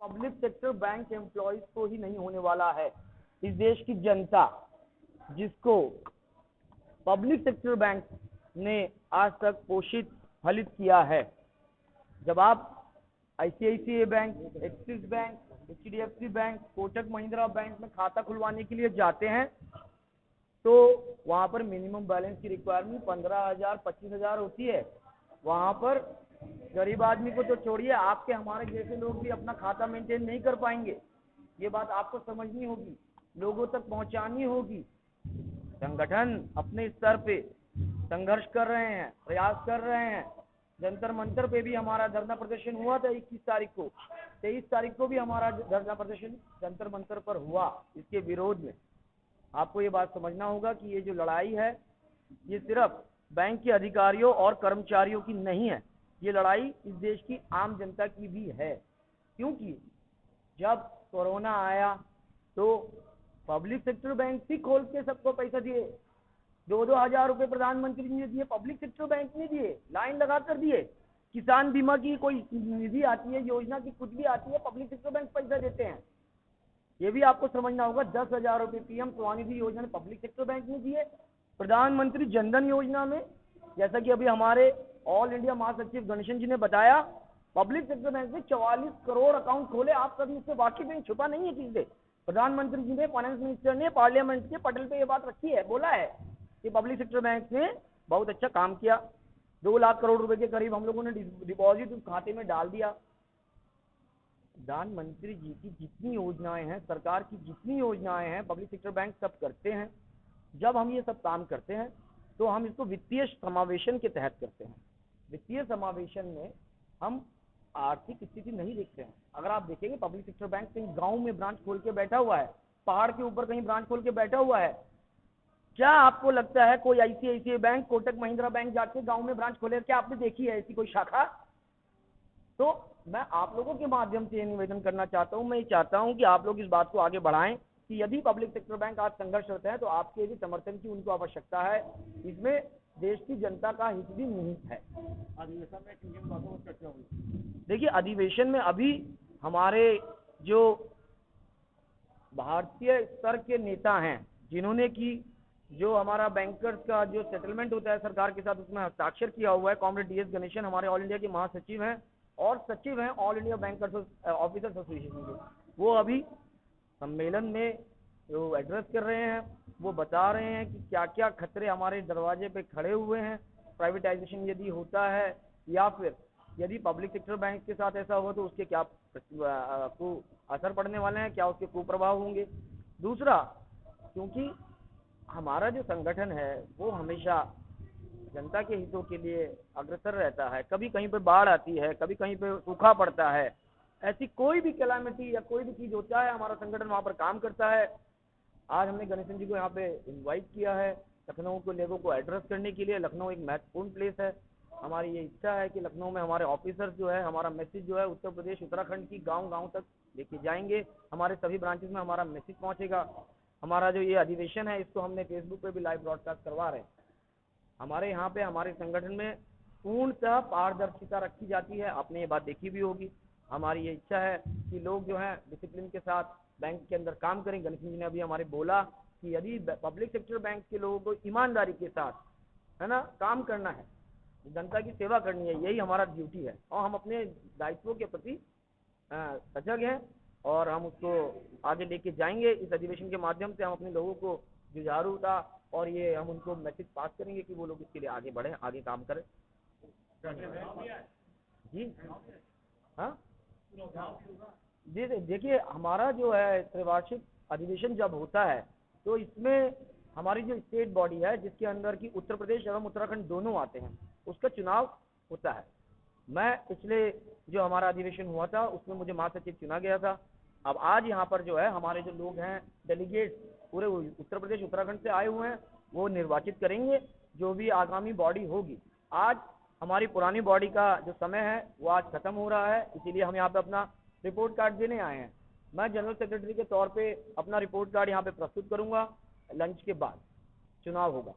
Public sector bank employees को ही नहीं होने वाला है। इस देश की जनता जिसको पब्लिक सेक्टर बैंक ने आज तक पोषित फलित किया है। जब आप ICICI bank, axis bank, HDFC bank, Kotak Mahindra bank में खाता खुलवाने के लिए जाते हैं तो वहां पर मिनिमम बैलेंस की रिक्वायरमेंट 15,000 25,000 होती है। वहां पर गरीब आदमी को तो छोड़िए, आपके हमारे जैसे लोग भी अपना खाता मेंटेन नहीं कर पाएंगे। ये बात आपको समझनी होगी, लोगों तक पहुंचानी होगी। संगठन अपने स्तर पे संघर्ष कर रहे हैं, प्रयास कर रहे हैं। जंतर मंतर पे भी हमारा धरना प्रदर्शन हुआ था 21 तारीख को। 23 तारीख को भी हमारा धरना प्रदर्शन जंतर मंतर पर हुआ इसके विरोध में। आपको ये बात समझना होगा कि ये जो लड़ाई है ये सिर्फ बैंक के अधिकारियों और कर्मचारियों की नहीं है, ये लड़ाई इस देश की आम जनता की भी है। क्योंकि जब कोरोना आया तो पब्लिक सेक्टर बैंक ही खोल के सबको पैसा दिए। 2-2 हजार रुपए प्रधानमंत्री ने दिए, पब्लिक सेक्टर बैंक ने दिए, लाइन लगा कर दिए। किसान बीमा की कोई निधि आती है, योजना की कुछ भी आती है, पब्लिक सेक्टर बैंक पैसा देते हैं। ये भी आपको समझना होगा। 10,000 रुपए पीएम स्वनिधि योजना में पब्लिक सेक्टर बैंक ने दिए। प्रधानमंत्री जनधन योजना में, जैसा कि अभी हमारे ऑल इंडिया महासचिव गणेशन जी ने बताया, पब्लिक सेक्टर बैंक ने 44 करोड़ अकाउंट खोले। आप कभी इससे वाकिफ हैं, छुपा नहीं है किसी से। प्रधानमंत्री जी ने, फाइनेंस मिनिस्टर ने पार्लियामेंट के पटल पे ये बात रखी है, बोला है कि पब्लिक सेक्टर बैंक ने बहुत अच्छा काम किया। 2 लाख करोड़ रुपए के करीब हम लोगों ने डिपॉजिट उस खाते में डाल दिया। प्रधानमंत्री जी की जितनी योजनाएं हैं, सरकार की जितनी योजनाएं हैं, पब्लिक सेक्टर बैंक सब करते हैं। जब हम ये सब काम करते हैं तो हम इसको वित्तीय समावेशन के तहत करते हैं। वित्तीय समावेशन में हम आर्थिक स्थिति नहीं देखते हैं। अगर आप देखेंगे पब्लिक सेक्टर बैंक कहीं गांव में ब्रांच खोल के बैठा हुआ है, पहाड़ के ऊपर कहीं ब्रांच खोल के बैठा हुआ है। क्या आपको लगता है कोई ICICI bank, Kotak Mahindra bank जाके गांव में ब्रांच खोले? क्या आपने देखी है ऐसी कोई शाखा? तो मैं आप लोगों के माध्यम से ये निवेदन करना चाहता हूं, मैं ये चाहता हूं कि आप लोग इस बात को आगे बढ़ाएं कि यदि पब्लिक सेक्टर बैंक आज संघर्ष करते हैं तो आपके भी समर्थन की उनको आवश्यकता है। इसमें देश की जनता का हित भी निहित है। अधिवेशन में किन किन बातों पर चर्चा हुई? देखिए, अधिवेशन में अभी हमारे जो भारतीय स्तर के नेता हैं, जिन्होंने की जो हमारा बैंकर्स का जो सेटलमेंट होता है सरकार के साथ, उसमें हस्ताक्षर किया हुआ है, कॉमरेड डीएस गणेशन हमारे ऑल इंडिया के महासचिव हैं और सचिव हैं all India bankers officers association के। वो अभी सम्मेलन में जो एड्रेस कर रहे हैं, वो बता रहे हैं कि क्या क्या खतरे हमारे दरवाजे पे खड़े हुए हैं। प्राइवेटाइजेशन यदि होता है या फिर यदि पब्लिक सेक्टर बैंक के साथ ऐसा हो तो उसके क्या असर पड़ने वाले हैं, क्या उसके कुप्रभाव होंगे। दूसरा, क्योंकि हमारा जो संगठन है वो हमेशा जनता के हितों के लिए अग्रसर रहता है। कभी कहीं पे बाढ़ आती है, कभी कहीं पे सूखा पड़ता है, ऐसी कोई भी कैलामिटी या कोई भी चीज होता है, हमारा संगठन वहां पर काम करता है। आज हमने गणेशन जी को यहाँ पे इनवाइट किया है लखनऊ के लोगों को एड्रेस करने के लिए। लखनऊ एक महत्वपूर्ण प्लेस है। हमारी ये इच्छा है कि लखनऊ में हमारे ऑफिसर्स जो है, हमारा मैसेज जो है उत्तर प्रदेश उत्तराखंड की गाँव गाँव तक लेके जाएंगे। हमारे सभी ब्रांचेस में हमारा मैसेज पहुंचेगा। हमारा जो ये अधिवेशन है इसको हमने फेसबुक पे भी लाइव ब्रॉडकास्ट करवा रहे हैं। हमारे यहाँ पे हमारे संगठन में पूर्णतः पारदर्शिता रखी जाती है। आपने ये बात देखी भी होगी। हमारी ये इच्छा है कि लोग जो हैं डिसिप्लिन के साथ बैंक के अंदर काम करें। गणेश जी ने अभी हमारे बोला कि यदि पब्लिक सेक्टर बैंक के लोगों को ईमानदारी के साथ, है ना, काम करना है, जनता की सेवा करनी है, यही हमारा ड्यूटी है और हम अपने दायित्वों के प्रति सजग हैं और हम उसको आगे लेके जाएंगे। इस अधिवेशन के माध्यम से हम अपने लोगों को जुझारूता और ये हम उनको मैसेज पास करेंगे कि वो लोग इसके लिए आगे बढ़े, आगे काम करें। जी हाँ जी, देखिए, हमारा जो है त्रिवार्षिक अधिवेशन जब होता है तो इसमें हमारी जो स्टेट बॉडी है जिसके अंदर की उत्तर प्रदेश एवं उत्तराखंड दोनों आते हैं, उसका चुनाव होता है। मैं पिछले जो हमारा अधिवेशन हुआ था उसमें मुझे महासचिव चुना गया था। अब आज यहाँ पर जो है हमारे जो लोग हैं डेलीगेट पूरे उत्तर प्रदेश उत्तराखंड से आए हुए हैं, वो निर्वाचित करेंगे जो भी आगामी बॉडी होगी। आज हमारी पुरानी बॉडी का जो समय है वो आज खत्म हो रहा है, इसीलिए हम यहाँ पे अपना रिपोर्ट कार्ड देने आए हैं। मैं जनरल सेक्रेटरी के तौर पे अपना रिपोर्ट कार्ड यहाँ पे प्रस्तुत करूंगा। लंच के बाद चुनाव होगा।